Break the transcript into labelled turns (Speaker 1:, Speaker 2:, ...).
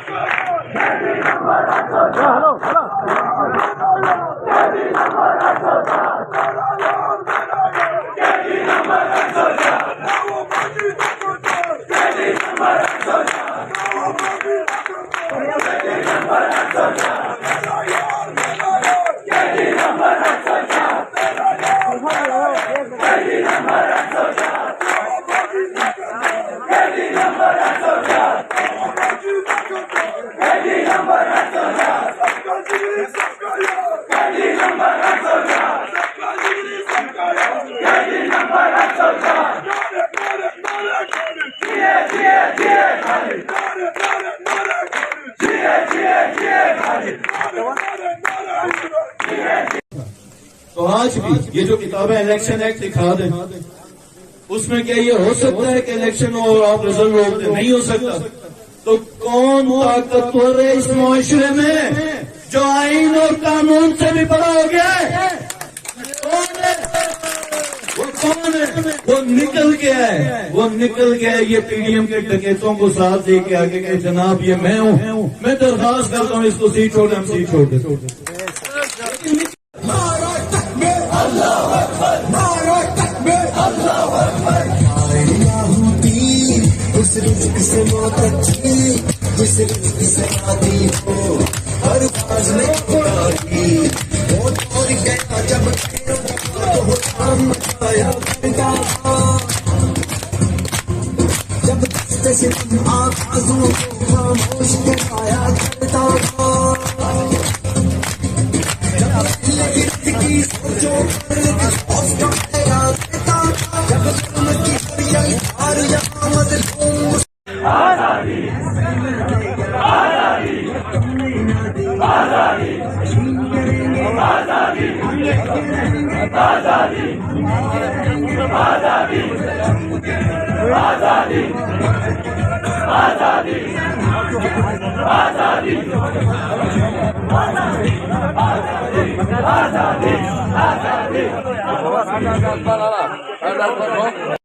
Speaker 1: तो आज भी ये जो किताबें इलेक्शन एक्ट दिखा दें, उसमें क्या ये हो सकता है कि इलेक्शन हो और आप रिजल्ट रोक दें? नहीं हो सकता। तो कौन ताकतवर है इस मुआशरे में जो आइन और कानून से भी बड़ा हो गया है? कौन है वो? कौन है वो? निकल गया है, वो निकल गया है। ये पीडीएम के डकैतों को साथ लेके आगे गए, जनाब ये मैं हूं, मैं दरखास्त करता हूं इसको सीट छोड़, हम सीट छोड़ दे।
Speaker 2: से मौत अच्छी जिस रिस्क से आती हो हर बाज में उड़ाई वो तोड़ गया जब तो काम मचाया करता जब दस्ते से आवाजों को खामोश कराया करता जब की सोचो पर खौफ का पैरा देता जब जुल्म की हरियाई हार यहाँ मजलूम
Speaker 3: आजादी आजादी आजादी आजादी आजादी आजादी आजादी आजादी आजादी आजादी आजादी